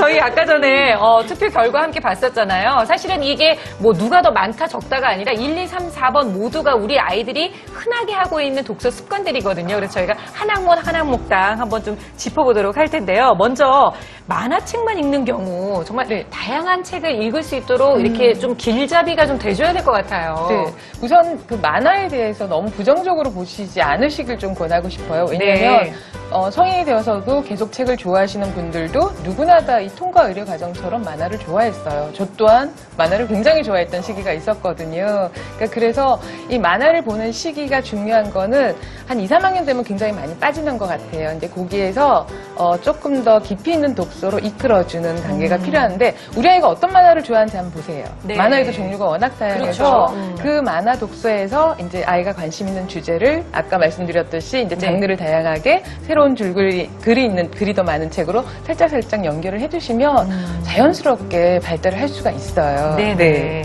저희 아까 전에 투표 결과 함께 봤었잖아요. 사실은 이게 뭐 누가 더 많다 적다가 아니라 1, 2, 3, 4번 모두가 우리 아이들이 흔하게 하고 있는 독서 습관들이거든요. 그래서 저희가 한 항목당 한번 좀 짚어보도록 할 텐데요. 먼저 만화책만 읽는 경우 정말 다양한 책을 읽을 수 있도록 이렇게 좀 길잡이가 좀 돼줘야 될 것 같아요. 네. 우선 그 만화에 대해서 너무 부정적으로 보시지 않으시길 좀 권하고 싶어요. 왜냐하면 네. 성인이 되어서도 계속 책을 좋아하시는 분들도 누구나 다 이 통과 의료 과정처럼 만화를 좋아했어요. 저 또한 만화를 굉장히 좋아했던 시기가 있었거든요. 그래서 이 만화를 보는 시기가 중요한 거는 한 2, 3학년 되면 굉장히 많이 빠지는 것 같아요. 근데 거기에서 조금 더 깊이 있는 독서로 이끌어주는 단계가 필요한데 우리 아이가 어떤 만화를 좋아하는지 한번 보세요. 네. 만화에도 종류가 워낙 다양해서 그렇죠. 그 만화 독서에서 이제 아이가 관심 있는 주제를 아까 말씀드렸듯이 이제 장르를 다양하게 새로운 글이 있는 글이 더 많은 책으로 살짝 연결을 해주시면 자연스럽게 발달을 할 수가 있어요. 네네.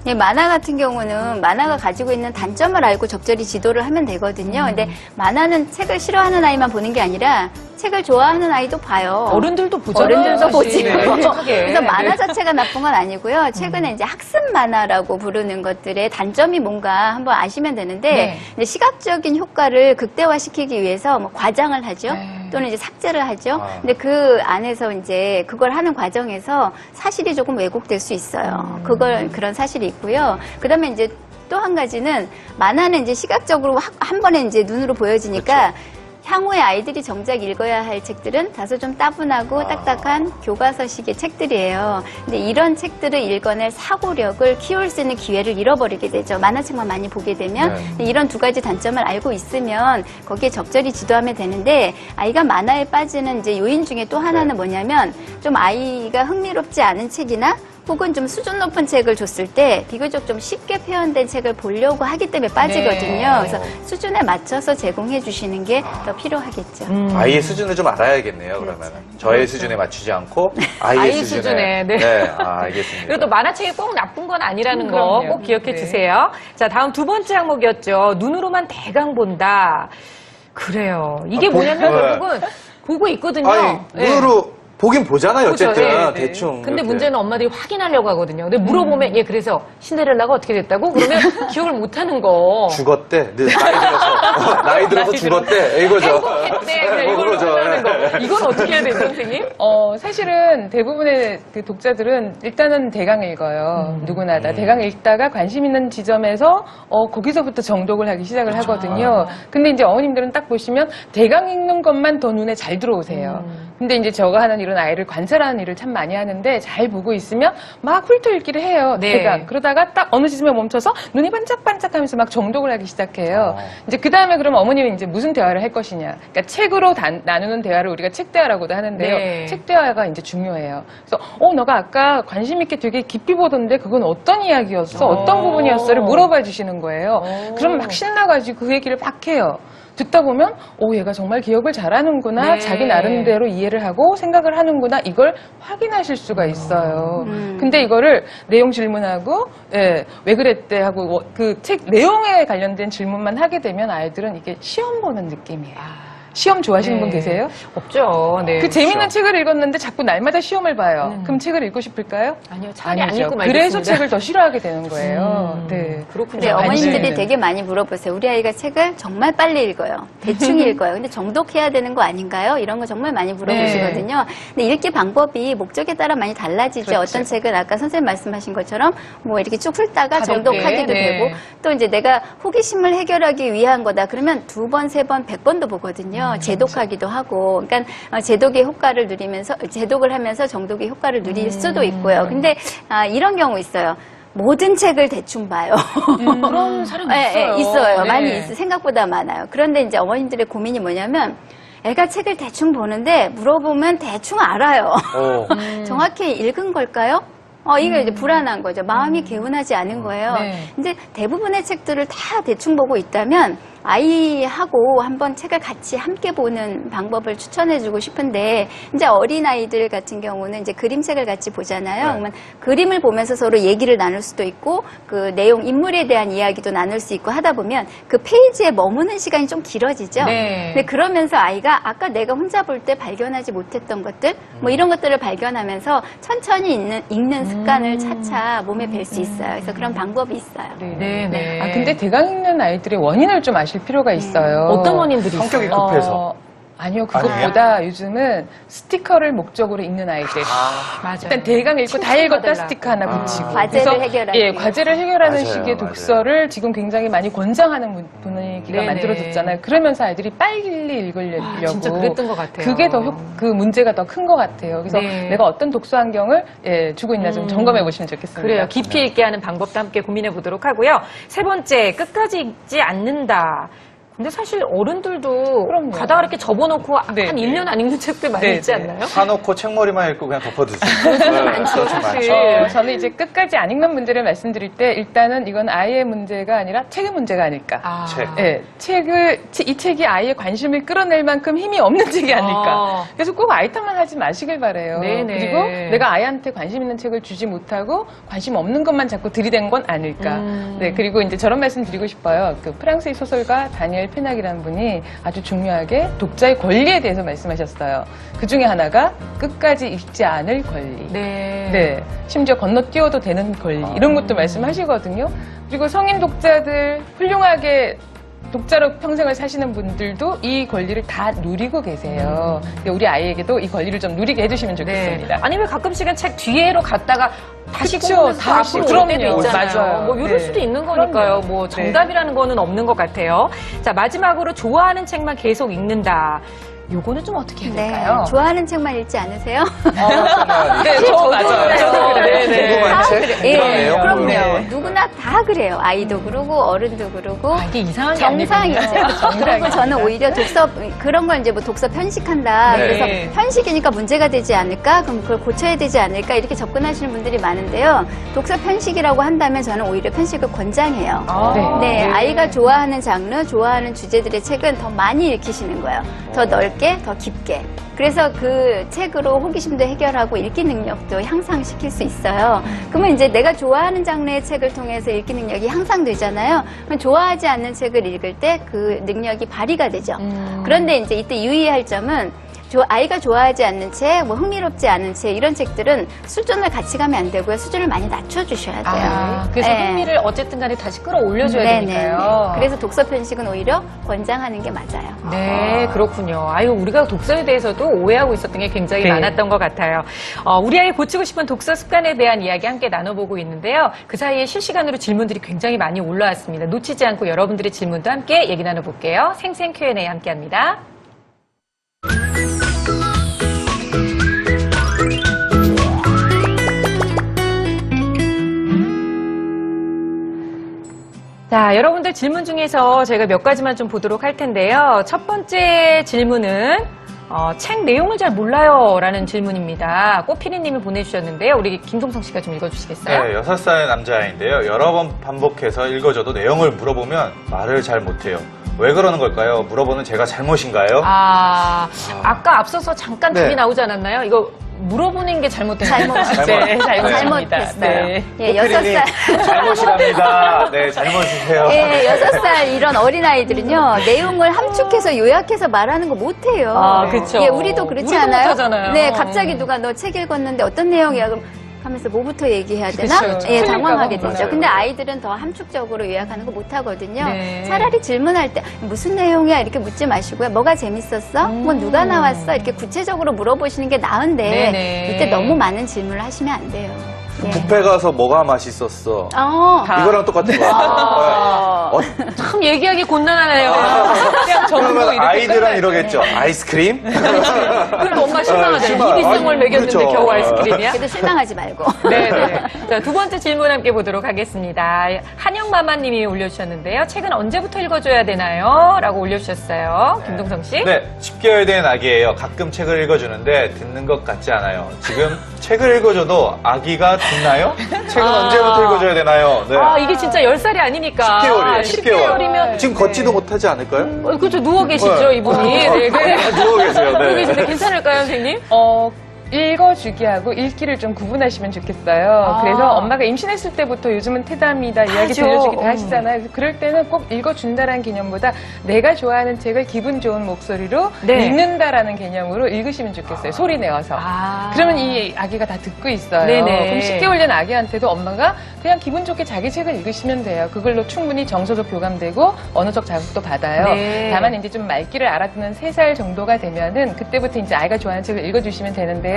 네, 만화 같은 경우는 만화가 가지고 있는 단점을 알고 적절히 지도를 하면 되거든요. 근데 만화는 책을 싫어하는 아이만 보는 게 아니라 책을 좋아하는 아이도 봐요. 어른들도 보잖아요. 어른들도 보지. 네. 그래서 만화 자체가 나쁜 건 아니고요. 최근에 이제 학습 만화라고 부르는 것들의 단점이 뭔가 한번 아시면 되는데 이제 시각적인 효과를 극대화시키기 위해서 뭐 과장을 하죠. 또는 이제 삭제를 하죠. 근데 그 안에서 이제 그걸 하는 과정에서 사실이 조금 왜곡될 수 있어요. 그런 사실이 있고요. 그다음에 이제 또 한 가지는 만화는 이제 시각적으로 한 번에 이제 눈으로 보여지니까 향후에 아이들이 정작 읽어야 할 책들은 다소 좀 따분하고 딱딱한 교과서식의 책들이에요. 근데 이런 책들을 읽어낼 사고력을 키울 수 있는 기회를 잃어버리게 되죠. 만화책만 많이 보게 되면. 이런 두 가지 단점을 알고 있으면 거기에 적절히 지도하면 되는데 아이가 만화에 빠지는 이제 요인 중에 또 하나는 뭐냐면 좀 아이가 흥미롭지 않은 책이나 혹은 좀 수준 높은 책을 줬을 때 비교적 좀 쉽게 표현된 책을 보려고 하기 때문에 빠지거든요. 그래서 수준에 맞춰서 제공해 주시는 게 더 필요하겠죠. 아이의 수준을 좀 알아야겠네요, 그러면. 저의 수준에 맞추지 않고 아이의 수준에. 네. 알겠습니다. 그리고 또 만화책이 꼭 나쁜 건 아니라는 거 그럼요. 꼭 기억해 네. 주세요. 자, 다음 두 번째 항목이었죠. 눈으로만 대강 본다. 그래요. 이게 뭐냐면 결국은 보고 있거든요. 아니, 네. 눈으로 보긴 보잖아요, 그렇죠. 어쨌든. 네, 네. 대충. 근데 이렇게. 문제는 엄마들이 확인하려고 하거든요. 근데 물어보면, 그래서 신데렐라가 어떻게 됐다고? 그러면 기억을 못 하는 거. 죽었대. 나이 들어서 죽었대. 이거죠. 행복했대. 이걸 그거죠. 못하는 거. 이건 어떻게 해야 돼요, 선생님? 사실은 대부분의 그 독자들은 일단은 대강 읽어요. 누구나 다. 대강 읽다가 관심 있는 지점에서 거기서부터 정독을 하기 시작을 하거든요. 근데 이제 어머님들은 딱 보시면 대강 읽는 것만 더 눈에 잘 들어오세요. 근데 이제 저가 하는 일은 아이를 관찰하는 일을 참 많이 하는데 잘 보고 있으면 막 훑어 읽기를 해요. 네. 대강. 그러다가 딱 어느 지점에 멈춰서 눈이 반짝반짝하면서 막 정독을 하기 시작해요. 이제 그 다음에 그럼 어머님은 이제 무슨 대화를 할 것이냐. 그러니까 책으로 나누는 대화를 우리가 책 대화라고도 하는데요. 네. 책 대화가 이제 중요해요. 그래서 너가 아까 관심 있게 되게 깊이 보던데 그건 어떤 이야기였어? 어떤 부분이었어를 물어봐 주시는 거예요. 그럼 막 신나가지고 그 얘기를 막 해요. 듣다 보면 얘가 정말 기억을 잘하는구나. 네. 자기 나름대로 이해를 하고 생각을 하는구나. 이걸 확인하실 수가 있어요. 근데 이거를 내용 질문하고 왜 그랬대 하고 그 책 내용에 관련된 질문만 하게 되면 아이들은 이게 시험 보는 느낌이에요. 시험 좋아하시는 분 계세요? 없죠. 네. 그 재미있는 책을 읽었는데 자꾸 날마다 시험을 봐요. 그럼 책을 읽고 싶을까요? 아니요, 차라리 안 아니죠. 읽고 그래서 말겠습니다. 책을 더 싫어하게 되는 거예요. 네. 그렇군요. 근데 어머님들이 관심있는. 되게 많이 물어보세요. 우리 아이가 책을 정말 빨리 읽어요. 대충 읽어요. 근데 정독해야 되는 거 아닌가요? 이런 거 정말 많이 물어보시거든요. 근데 읽기 방법이 목적에 따라 많이 달라지죠. 그렇죠. 어떤 책은 아까 선생님 말씀하신 것처럼 뭐 이렇게 쭉 훑다가 가볍게, 정독하기도 네. 되고 또 이제 내가 호기심을 해결하기 위한 거다. 그러면 2번, 3번, 100번도 보거든요. 제독하기도 하고. 그러니까 제독의 효과를 누리면서 제독을 하면서 정독의 효과를 누릴 수도 있고요. 근데 이런 경우 있어요. 모든 책을 대충 봐요. 그런 사람이 있어요. 있어요. 네. 많이 있어요. 생각보다 많아요. 그런데 이제 어머님들의 고민이 뭐냐면 애가 책을 대충 보는데 물어보면 대충 알아요. 정확히 읽은 걸까요? 이게 이제 불안한 거죠. 마음이 개운하지 않은 거예요. 네. 근데 대부분의 책들을 다 대충 보고 있다면 아이하고 한번 책을 같이 함께 보는 방법을 추천해주고 싶은데, 이제 어린아이들 같은 경우는 이제 그림책을 같이 보잖아요. 그러면 그림을 보면서 서로 얘기를 나눌 수도 있고, 그 내용, 인물에 대한 이야기도 나눌 수 있고 하다 보면 그 페이지에 머무는 시간이 좀 길어지죠. 네. 근데 그러면서 아이가 아까 내가 혼자 볼 때 발견하지 못했던 것들, 뭐 이런 것들을 발견하면서 천천히 읽는 습관을 차차 몸에 뵐 수 있어요. 그래서 그런 방법이 있어요. 네. 아, 근데 대강 읽는 아이들의 원인을 좀 아실 필요가 있어요. 어떤 원인들이 성격이 있어요? 급해서. 아니요, 그것보다 요즘은 스티커를 목적으로 읽는 아이들. 맞아요. 일단 대강 읽고 다 읽었다 받으려고. 스티커 하나 붙이고. 과제를 그래서, 해결하기 예, 위해서. 과제를 해결하는 맞아요, 식의 맞아요. 독서를 지금 굉장히 많이 권장하는 분위기가 네네. 만들어졌잖아요. 그러면서 아이들이 빨리 읽으려고. 진짜 그랬던 것 같아요. 그게 더 그 문제가 더 큰 것 같아요. 그래서 네. 내가 어떤 독서 환경을 주고 있나 좀 점검해 보시면 좋겠습니다. 그래요. 깊이 읽게 하는 방법도 함께 고민해 보도록 하고요. 세 번째, 끝까지 읽지 않는다. 근데 사실 어른들도 그럼요. 가다가 이렇게 접어놓고 네, 한 네. 1년 안 읽는 책들 많이 네, 있지 네. 않나요? 사놓고 책머리만 읽고 그냥 덮어두죠. 많죠, 그렇죠, 사실. 많죠. 저는 이제 끝까지 안 읽는 문제를 말씀드릴 때 일단은 이건 아이의 문제가 아니라 책의 문제가 아닐까. 아. 책. 예, 이 책이 아이의 관심을 끌어낼 만큼 힘이 없는 책이 아닐까. 그래서 꼭 아이 탓만 하지 마시길 바래요. 네네. 그리고 내가 아이한테 관심 있는 책을 주지 못하고 관심 없는 것만 자꾸 들이댄 건 아닐까. 네, 그리고 이제 저런 말씀 드리고 싶어요. 그 프랑스의 소설가 다니엘 페낙이라는 분이 아주 중요하게 독자의 권리에 대해서 말씀하셨어요. 그 중에 하나가 끝까지 읽지 않을 권리. 네. 네. 심지어 건너뛰어도 되는 권리. 이런 것도 말씀하시거든요. 그리고 성인 독자들 훌륭하게 독자로 평생을 사시는 분들도 이 권리를 다 누리고 계세요. 근데 우리 아이에게도 이 권리를 좀 누리게 해주시면 좋겠습니다. 아니, 왜 가끔씩은 책 뒤에로 갔다가 다시 그쵸, 보면서 다시. 앞으로 올 때도 그럼요. 있잖아요. 맞아요. 뭐 이럴 네. 수도 있는 거니까요. 그럼요. 뭐 정답이라는 거는 없는 것 같아요. 자, 마지막으로 좋아하는 책만 계속 읽는다. 요거는 좀 어떻게 해야 될까요? 좋아하는 책만 읽지 않으세요? 네, 저 맞아요. 저도 그래요. 네, 네. 궁금한 다 책? 그래. 그러네요. 그럼요. 네. 누구나 다 그래요. 아이도 그러고 어른도 그러고. 아, 이게 이상한 게 아니군요. 정상이죠. 그리고 저는 오히려 독서 그런 걸 이제 뭐 독서 편식한다. 네. 그래서 편식이니까 문제가 되지 않을까? 그럼 그걸 고쳐야 되지 않을까? 이렇게 접근하시는 분들이 많은데요. 독서 편식이라고 한다면 저는 오히려 편식을 권장해요. 아, 네, 아이가 좋아하는 장르, 좋아하는 주제들의 책은 더 많이 읽히시는 거예요. 더 넓게, 더 깊게. 그래서 그 책으로 호기심도 해결하고 읽기 능력도 향상시킬 수 있어요. 그러면 이제 내가 좋아하는 장르의 책을 통해서 읽기 능력이 향상되잖아요. 그럼 좋아하지 않는 책을 읽을 때 그 능력이 발휘가 되죠. 그런데 이제 이때 유의할 점은 아이가 좋아하지 않는 책, 뭐 흥미롭지 않은 책 이런 책들은 수준을 같이 가면 안 되고요. 수준을 많이 낮춰주셔야 돼요. 아, 그래서 네. 흥미를 어쨌든 간에 다시 끌어올려줘야 네네네. 되니까요. 그래서 독서 편식은 오히려 권장하는 게 맞아요. 네, 그렇군요. 아유, 우리가 독서에 대해서도 오해하고 있었던 게 굉장히 네. 많았던 것 같아요. 우리 아이 고치고 싶은 독서 습관에 대한 이야기 함께 나눠보고 있는데요. 그 사이에 실시간으로 질문들이 굉장히 많이 올라왔습니다. 놓치지 않고 여러분들의 질문도 함께 얘기 나눠볼게요. 생생 Q&A 함께 합니다. 자, 여러분들 질문 중에서 저희가 몇 가지만 좀 보도록 할 텐데요. 첫 번째 질문은 책 내용을 잘 몰라요 라는 질문입니다. 꽃피디님이 보내주셨는데요. 우리 김동성 씨가 좀 읽어주시겠어요? 네, 6살 남자아이인데요. 여러 번 반복해서 읽어줘도 내용을 물어보면 말을 잘 못해요. 왜 그러는 걸까요? 물어보는 제가 잘못인가요? 아까 앞서서 잠깐 네. 답이 나오지 않았나요? 이거 물어보는 게 잘못된 잘못했어요. 네, 잘못입니다. 잘못했어요. 네. 예, 꽃피디님, 6살. 잘못이랍니다. 네, 잘못이세요. 예, 6살 이런 어린아이들은요, 내용을 함축해서 요약해서 말하는 거 못해요. 아, 그쵸. 예, 우리도 그렇지 우리도 않아요? 못하잖아요. 네, 갑자기 누가 너 책 읽었는데 어떤 내용이야? 그럼 하면서 뭐부터 얘기해야 되나? 그쵸. 예, 틀릴까 당황하게 봐. 되죠. 맞아요. 근데 아이들은 더 함축적으로 요약하는 거 못하거든요. 네. 차라리 질문할 때 무슨 내용이야? 이렇게 묻지 마시고요. 뭐가 재밌었어? 뭐 누가 나왔어? 이렇게 구체적으로 물어보시는 게 나은데 네네. 이때 너무 많은 질문을 하시면 안 돼요. 예. 뷔페 가서 뭐가 맛있었어? 아, 이거랑 똑같은 거 같아요. 참 얘기하기 곤란하네요. 그냥 전부 그러면 이렇게 아이들은 끝나요. 이러겠죠. 아이스크림? 그럼 엄마 실망하잖아요. 실망. 이비성을 아, 먹였는데 그렇죠. 겨우 아이스크림이야? 그래도 실망하지 말고. 네네. 자, 두 번째 질문 함께 보도록 하겠습니다. 한영마마님이 올려주셨는데요. 책은 언제부터 읽어줘야 되나요? 라고 올려주셨어요. 김동성 씨. 네, 10개월 된 아기예요. 가끔 책을 읽어주는데 듣는 것 같지 않아요. 지금 책을 읽어줘도 아기가 있나요? 책은 언제부터 읽어줘야 되나요? 네. 아, 이게 진짜 10살이 아니니까. 10개월이에요, 10개월이면. 지금 걷지도 못하지 않을까요? 그렇죠. 누워 계시죠, 네. 이분이. 네, 네. 누워 계세요. 네. 누워 계신데 괜찮을까요, 선생님? 읽어주기하고 읽기를 좀 구분하시면 좋겠어요. 그래서 엄마가 임신했을 때부터 요즘은 태담이다, 이야기 하죠. 들려주기 다 하시잖아요. 그래서 그럴 때는 꼭 읽어준다라는 개념보다 내가 좋아하는 책을 기분 좋은 목소리로 네. 읽는다라는 개념으로 읽으시면 좋겠어요. 소리 내어서. 그러면 이 아기가 다 듣고 있어요. 네네. 그럼 10개월 된 아기한테도 엄마가 그냥 기분 좋게 자기 책을 읽으시면 돼요. 그걸로 충분히 정서도 교감되고 언어적 자극도 받아요. 네. 다만 이제 좀 말귀를 알아듣는 3살 정도가 되면은 그때부터 이제 아이가 좋아하는 책을 읽어주시면 되는데요.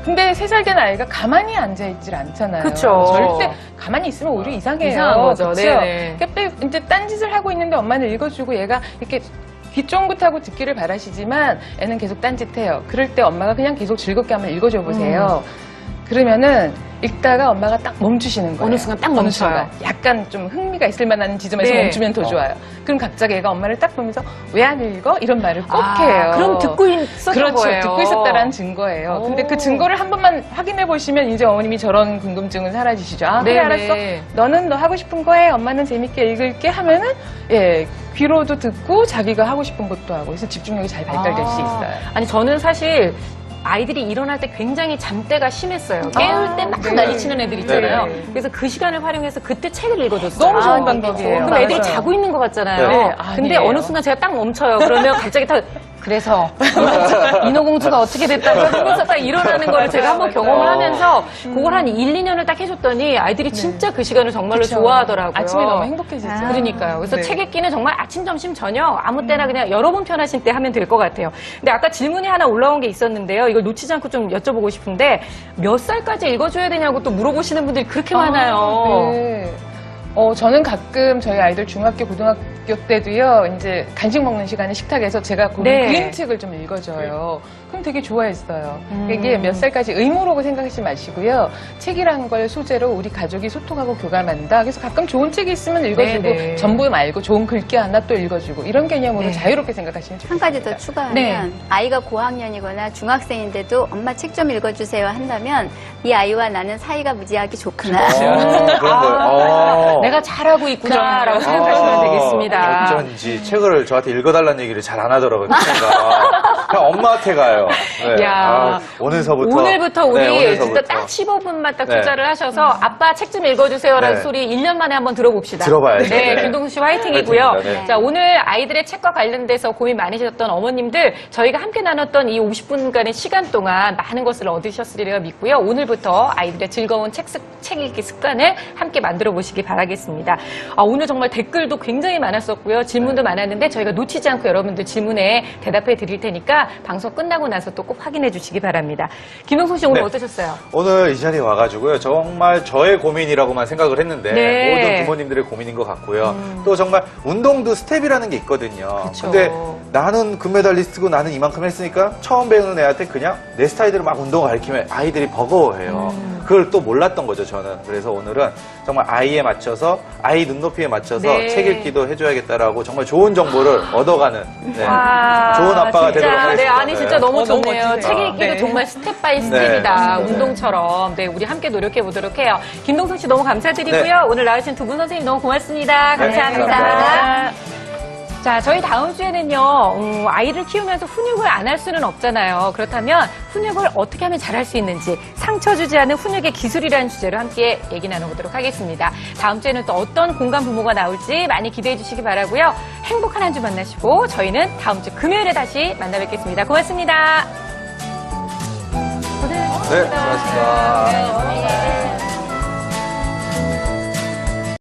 근데 3살 된 아이가 가만히 앉아있질 않잖아요. 그쵸. 절대 가만히 있으면 오히려 이상해요. 이상한 거죠. 그쵸? 네네. 그러니까 이제 딴짓을 하고 있는데 엄마는 읽어주고 얘가 이렇게 귀 쫑긋하고 듣기를 바라시지만 애는 계속 딴짓해요. 그럴 때 엄마가 그냥 계속 즐겁게 한번 읽어줘 보세요. 그러면은 읽다가 엄마가 딱 멈추시는 거예요. 어느 순간 딱 어느 멈춰요. 순간. 약간 좀 흥미가 있을 만한 지점에서 네. 멈추면 더 좋아요. 그럼 갑자기 애가 엄마를 딱 보면서 왜 안 읽어? 이런 말을 꼭 해요. 그럼 듣고 있었던 그렇죠. 거예요. 듣고 있었다라는 증거예요. 근데 그 증거를 한 번만 확인해 보시면 이제 어머님이 저런 궁금증은 사라지시죠. 아, 그래, 네네. 알았어. 너는 너 하고 싶은 거 해. 엄마는 재밌게 읽을게 하면은, 예, 귀로도 듣고 자기가 하고 싶은 것도 하고. 그래서 집중력이 잘 발달될 수 있어요. 아니, 저는 사실 아이들이 일어날 때 굉장히 잠때가 심했어요. 깨울 때 막 네. 난리치는 애들 있잖아요. 네. 그래서 그 시간을 활용해서 그때 책을 읽어줬어요. 너무 좋은 아, 방법이에요. 그럼 애들이 맞아요. 자고 있는 것 같잖아요. 네, 근데 아니에요. 어느 순간 제가 딱 멈춰요. 그러면 갑자기 다 그래서 인어공주가 어떻게 됐다고 그러면서 딱 일어나는 거를 제가 한번 경험을 하면서 그걸 한 1, 2년을 딱 해줬더니 아이들이 진짜 그 시간을 정말로 그쵸. 좋아하더라고요. 아침에 너무 행복해지죠. 그러니까요. 그래서 네. 책 읽기는 정말 아침, 점심, 저녁 아무 때나 그냥 여러분 편하신 때 하면 될 것 같아요. 근데 아까 질문이 하나 올라온 게 있었는데요. 이걸 놓치지 않고 좀 여쭤보고 싶은데 몇 살까지 읽어줘야 되냐고 또 물어보시는 분들이 그렇게 많아요. 네. 저는 가끔 저희 아이들 중학교, 고등학교 때도요, 이제 간식 먹는 시간에 식탁에서 제가 고른 네. 그림책을 좀 읽어줘요. 그럼 되게 좋아했어요. 이게 몇 살까지 의무라고 생각하지 마시고요. 책이라는 걸 소재로 우리 가족이 소통하고 교감한다. 그래서 가끔 좋은 책이 있으면 읽어주고, 네. 전부 말고 좋은 글귀 하나 또 읽어주고, 이런 개념으로 네. 자유롭게 생각하시면 한 가지 좋겠습니다. 더 추가하면 네. 아이가 고학년이거나 중학생인데도 엄마 책 좀 읽어주세요 한다면 이 아이와 나는 사이가 무지하게 좋구나. 그런 거예요. 내가 잘하고 있구나라고 생각하시면 되겠습니다. 어쩐지 책을 저한테 읽어달라는 얘기를 잘 안 하더라고요. 제가. 그냥 엄마한테 가요. 네. 야. 오늘부터 우리 네, 오늘서부터. 진짜 딱 15분만 딱 네. 투자를 하셔서 아빠 책 좀 읽어주세요라는 네. 소리 1년 만에 한번 들어봅시다. 들어봐야죠. 네, 네. 김동수 씨 화이팅이고요. 화이팅입니다. 네. 자, 오늘 아이들의 책과 관련돼서 고민 많으셨던 어머님들 저희가 함께 나눴던 이 50분간의 시간 동안 많은 것을 얻으셨으리라 믿고요. 오늘부터 아이들의 즐거운 책 읽기 습관을 함께 만들어 보시기 바라겠습니다. 오늘 정말 댓글도 굉장히 많았었고요. 질문도 많았는데 저희가 놓치지 않고 여러분들 질문에 대답해 드릴 테니까 방송 끝나고 나서 또 꼭 확인해 주시기 바랍니다. 김동수 씨 오늘 네. 어떠셨어요? 오늘 이 자리에 와가지고요. 정말 저의 고민이라고만 생각을 했는데 네. 모든 부모님들의 고민인 것 같고요. 또 정말 운동도 스텝이라는 게 있거든요. 그쵸. 근데 나는 금메달리스트고 나는 이만큼 했으니까 처음 배우는 애한테 그냥 내 스타일대로 막 운동을 가르치면 아이들이 버거워해요. 그걸 또 몰랐던 거죠, 저는. 그래서 오늘은 정말 아이에 맞춰서 아이 눈높이에 맞춰서 네. 책 읽기도 해줘야겠다라고 정말 좋은 정보를 얻어가는 네. 와, 좋은 아빠가 진짜, 되도록 하겠습니다. 네, 아니 진짜 너무 너무 좋네요. 멋지세요. 책 읽기도 네. 정말 스텝 바이 스텝이다. 네. 운동처럼. 네, 우리 함께 노력해 보도록 해요. 김동성 씨 너무 감사드리고요. 네. 오늘 나와주신 두 분 선생님 너무 고맙습니다. 네, 감사합니다. 감사합니다. 자, 저희 다음 주에는요, 아이를 키우면서 훈육을 안 할 수는 없잖아요. 그렇다면 훈육을 어떻게 하면 잘할 수 있는지 상처 주지 않은 훈육의 기술이라는 주제로 함께 얘기 나눠보도록 하겠습니다. 다음 주에는 또 어떤 공감 부모가 나올지 많이 기대해 주시기 바라고요. 행복한 한 주 만나시고 저희는 다음 주 금요일에 다시 만나 뵙겠습니다. 고맙습니다. 네, 고맙습니다. 네.